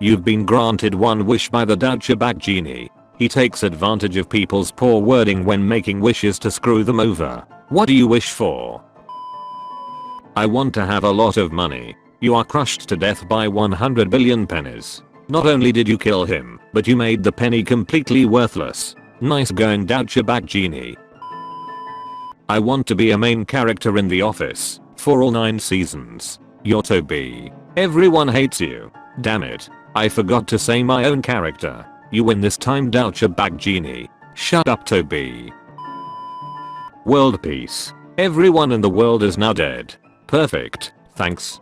You've been granted one wish by the Douchebag Genie. He takes advantage of people's poor wording when making wishes to screw them over. What do you wish for? I want to have a lot of money. You are crushed to death by 100 billion pennies. Not only did you kill him, but you made the penny completely worthless. Nice going, Douchebag Genie. I want to be a main character in The Office for all 9 seasons. You're Toby. Everyone hates you. Damn it. I forgot to say my own character. You win this time, Douchebag Genie. Shut up, Toby. World peace. Everyone in the world is now dead. Perfect. Thanks.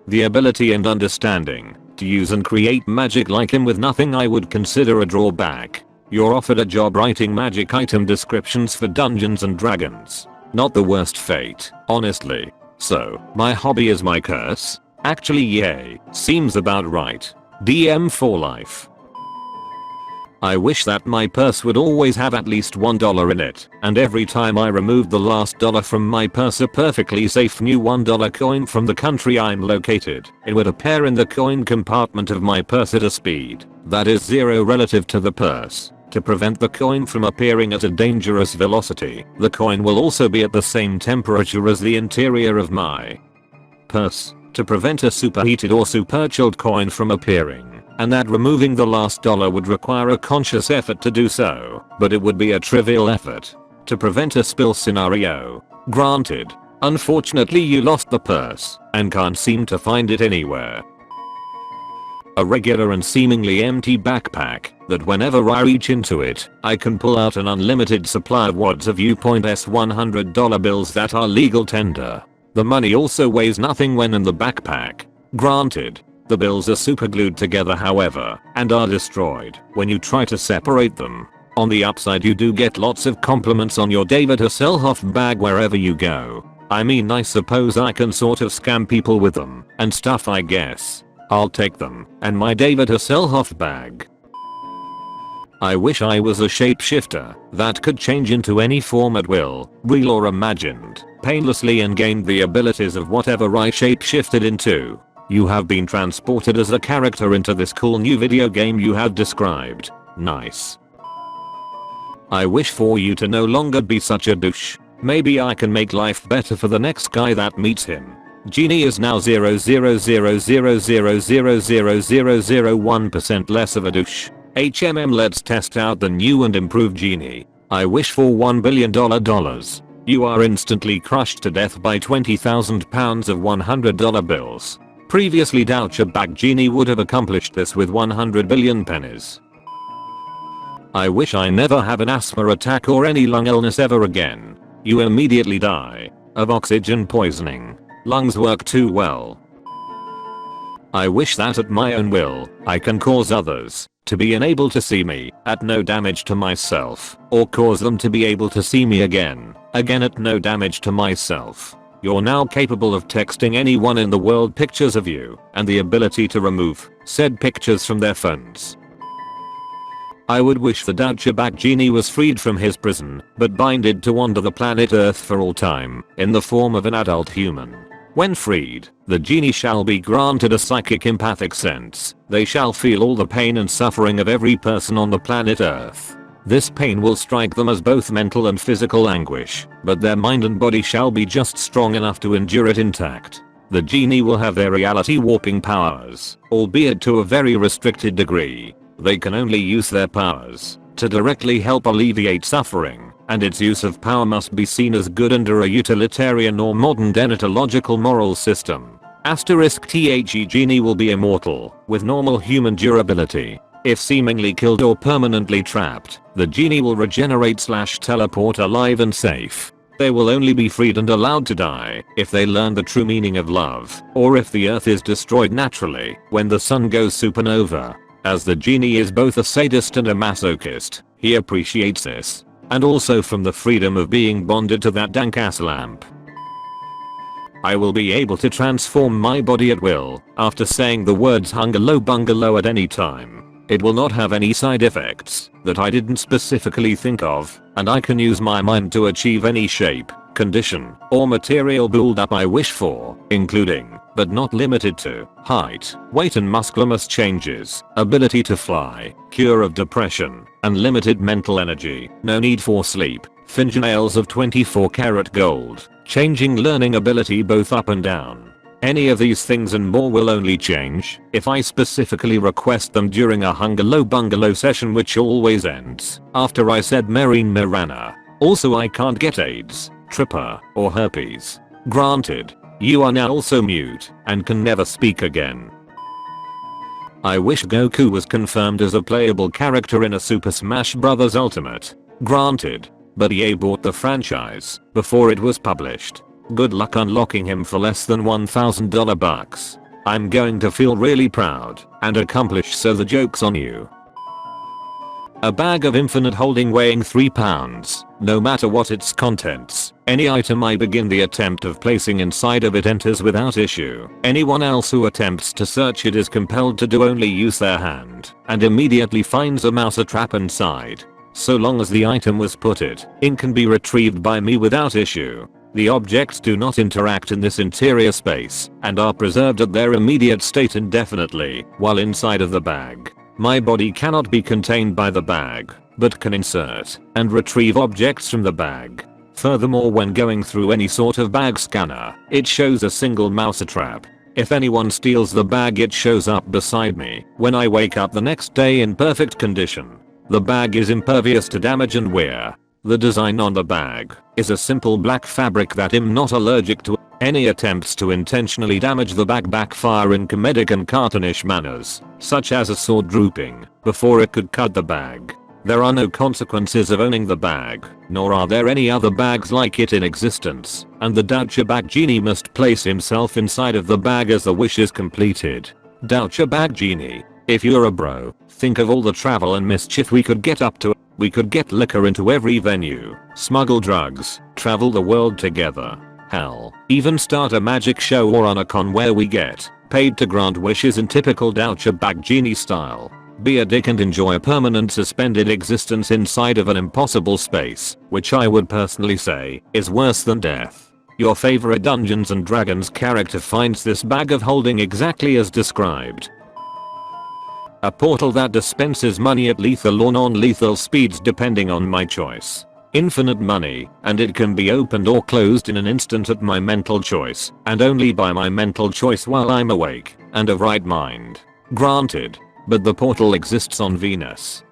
The ability and understanding to use and create magic like him with nothing I would consider a drawback. You're offered a job writing magic item descriptions for Dungeons and Dragons. Not the worst fate, honestly. So, my hobby is my curse? Actually yay, seems about right. DM for life. I wish that my purse would always have at least $1 in it, and every time I removed the last dollar from my purse a perfectly safe new $1 coin from the country I'm located, it would appear in the coin compartment of my purse at a speed that is 0 relative to the purse. To prevent the coin from appearing at a dangerous velocity, the coin will also be at the same temperature as the interior of my purse, to prevent a superheated or superchilled coin from appearing. And that removing the last dollar would require a conscious effort to do so, but it would be a trivial effort. To prevent a spill scenario. Granted. Unfortunately you lost the purse and can't seem to find it anywhere. A regular and seemingly empty backpack that whenever I reach into it, I can pull out an unlimited supply of wads of U.S. $100 bills that are legal tender. The money also weighs nothing when in the backpack. Granted. The bills are superglued together however, and are destroyed when you try to separate them. On the upside you do get lots of compliments on your David Hasselhoff bag wherever you go. I mean I suppose I can sort of scam people with them and stuff I guess. I'll take them and my David Hasselhoff bag. I wish I was a shapeshifter that could change into any form at will, real or imagined, painlessly and gained the abilities of whatever I shapeshifted into. You have been transported as a character into this cool new video game you have described. Nice. I wish for you to no longer be such a douche. Maybe I can make life better for the next guy that meets him. Genie is now 0.00000000001% less of a douche. HMM, let's test out the new and improved Genie. I wish for $1 billion. You are instantly crushed to death by 20,000 pounds of $100 bills. Previously Douchebag Genie would have accomplished this with 100 billion pennies. I wish I never have an asthma attack or any lung illness ever again. You immediately die of oxygen poisoning. Lungs work too well. I wish that at my own will, I can cause others to be unable to see me at no damage to myself, or cause them to be able to see me again at no damage to myself. You're now capable of texting anyone in the world pictures of you and the ability to remove said pictures from their phones. I would wish the Douchebag Genie was freed from his prison, but binded to wander the planet Earth for all time in the form of an adult human. When freed, the genie shall be granted a psychic empathic sense. They shall feel all the pain and suffering of every person on the planet Earth. This pain will strike them as both mental and physical anguish, but their mind and body shall be just strong enough to endure it intact. The genie will have their reality warping powers, albeit to a very restricted degree. They can only use their powers to directly help alleviate suffering, and its use of power must be seen as good under a utilitarian or modern deontological moral system. *THE Genie will be immortal, with normal human durability. If seemingly killed or permanently trapped, the genie will regenerate/teleport alive and safe. They will only be freed and allowed to die if they learn the true meaning of love, or if the earth is destroyed naturally when the sun goes supernova. As the genie is both a sadist and a masochist, he appreciates this, and also from the freedom of being bonded to that dank ass lamp. I will be able to transform my body at will after saying the words hungerlow bungalow at any time. It will not have any side effects that I didn't specifically think of, and I can use my mind to achieve any shape, condition, or material build-up I wish for, including but not limited to height, weight and muscular mass changes, ability to fly, cure of depression, unlimited mental energy, no need for sleep, fingernails of 24 karat gold, changing learning ability both up and down. Any of these things and more will only change if I specifically request them during a Hungerlow Bungalow session, which always ends after I said Marine Mirana. Also, I can't get AIDS, tripper, or herpes. Granted. You are now also mute and can never speak again. I wish Goku was confirmed as a playable character in a Super Smash Bros. Ultimate. Granted. But EA bought the franchise before it was published. Good luck unlocking him for less than $1,000 bucks. I'm going to feel really proud and accomplished, so the joke's on you. A bag of infinite holding weighing 3 pounds, no matter what its contents. Any item I begin the attempt of placing inside of it enters without issue. Anyone else who attempts to search it is compelled to do only use their hand and immediately finds a mouse trap inside. So long as the item was put in can be retrieved by me without issue. The objects do not interact in this interior space and are preserved at their immediate state indefinitely while inside of the bag. My body cannot be contained by the bag, but can insert and retrieve objects from the bag. Furthermore, when going through any sort of bag scanner, it shows a single mouse trap. If anyone steals the bag, it shows up beside me when I wake up the next day in perfect condition. The bag is impervious to damage and wear. The design on the bag is a simple black fabric that I'm not allergic to. Any attempts to intentionally damage the bag backfire in comedic and cartoonish manners, such as a sword drooping before it could cut the bag. There are no consequences of owning the bag, nor are there any other bags like it in existence, and the Douchebag Genie must place himself inside of the bag as the wish is completed. Douchebag Genie, if you're a bro, think of all the travel and mischief we could get up to. We could get liquor into every venue, smuggle drugs, travel the world together. Hell, even start a magic show or on a con where we get paid to grant wishes in typical Douchebag Genie style. Be a dick and enjoy a permanent suspended existence inside of an impossible space, which I would personally say is worse than death. Your favorite Dungeons and Dragons character finds this bag of holding exactly as described. A portal that dispenses money at lethal or non-lethal speeds depending on my choice. Infinite money, and it can be opened or closed in an instant at my mental choice, and only by my mental choice while I'm awake and of right mind. Granted. But the portal exists on Venus.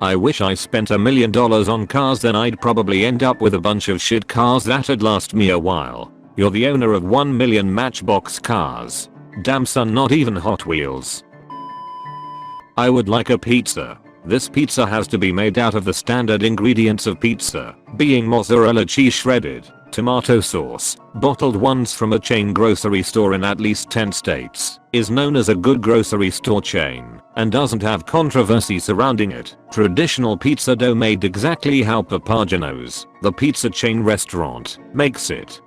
I wish I spent $1 million on cars, then I'd probably end up with a bunch of shit cars that'd last me a while. You're the owner of 1 million Matchbox cars. Damn son, not even Hot Wheels. I would like a pizza. This pizza has to be made out of the standard ingredients of pizza, being mozzarella cheese shredded, tomato sauce, bottled ones from a chain grocery store in at least 10 states, is known as a good grocery store chain, and doesn't have controversy surrounding it. Traditional pizza dough made exactly how Papagino's, the pizza chain restaurant, makes it.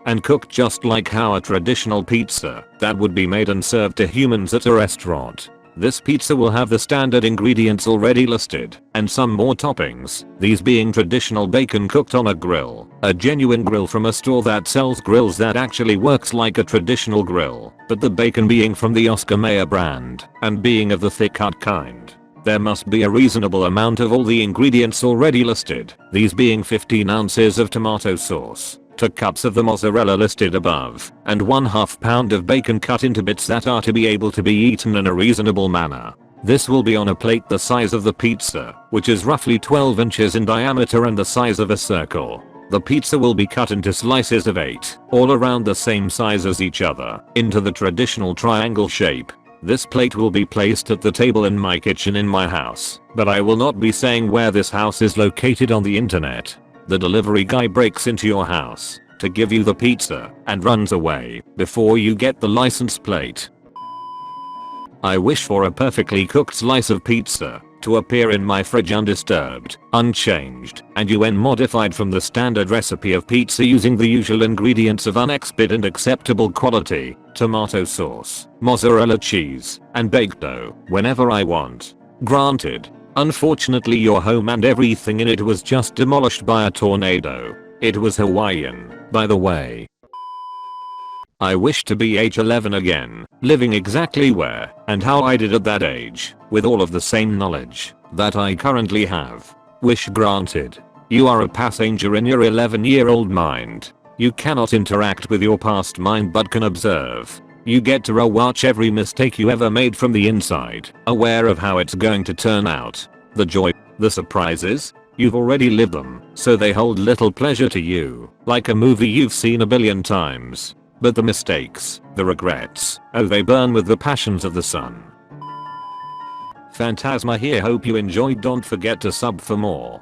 And cooked just like how a traditional pizza that would be made and served to humans at a restaurant. This pizza will have the standard ingredients already listed, and some more toppings, these being traditional bacon cooked on a grill, a genuine grill from a store that sells grills that actually works like a traditional grill, but the bacon being from the Oscar Mayer brand, and being of the thick cut kind. There must be a reasonable amount of all the ingredients already listed, these being 15 ounces of tomato sauce, 2 cups of the mozzarella listed above, and 1/2 pound of bacon cut into bits that are to be able to be eaten in a reasonable manner. This will be on a plate the size of the pizza, which is roughly 12 inches in diameter and the size of a circle. The pizza will be cut into slices of 8, all around the same size as each other, into the traditional triangle shape. This plate will be placed at the table in my kitchen in my house, but I will not be saying where this house is located on the internet. The delivery guy breaks into your house to give you the pizza and runs away before you get the license plate. I wish for a perfectly cooked slice of pizza to appear in my fridge undisturbed, unchanged, and UN modified from the standard recipe of pizza using the usual ingredients of unexpired and acceptable quality, tomato sauce, mozzarella cheese, and baked dough whenever I want. Granted. Unfortunately, your home and everything in it was just demolished by a tornado. It was Hawaiian, by the way. I wish to be age 11 again, living exactly where and how I did at that age, with all of the same knowledge that I currently have. Wish granted. You are a passenger in your 11-year-old mind. You cannot interact with your past mind but can observe. You get to rewatch every mistake you ever made from the inside, aware of how it's going to turn out. The joy, the surprises, you've already lived them, so they hold little pleasure to you, like a movie you've seen a billion times. But the mistakes, the regrets, oh they burn with the passions of the sun. Phantasma here, hope you enjoyed, don't forget to sub for more.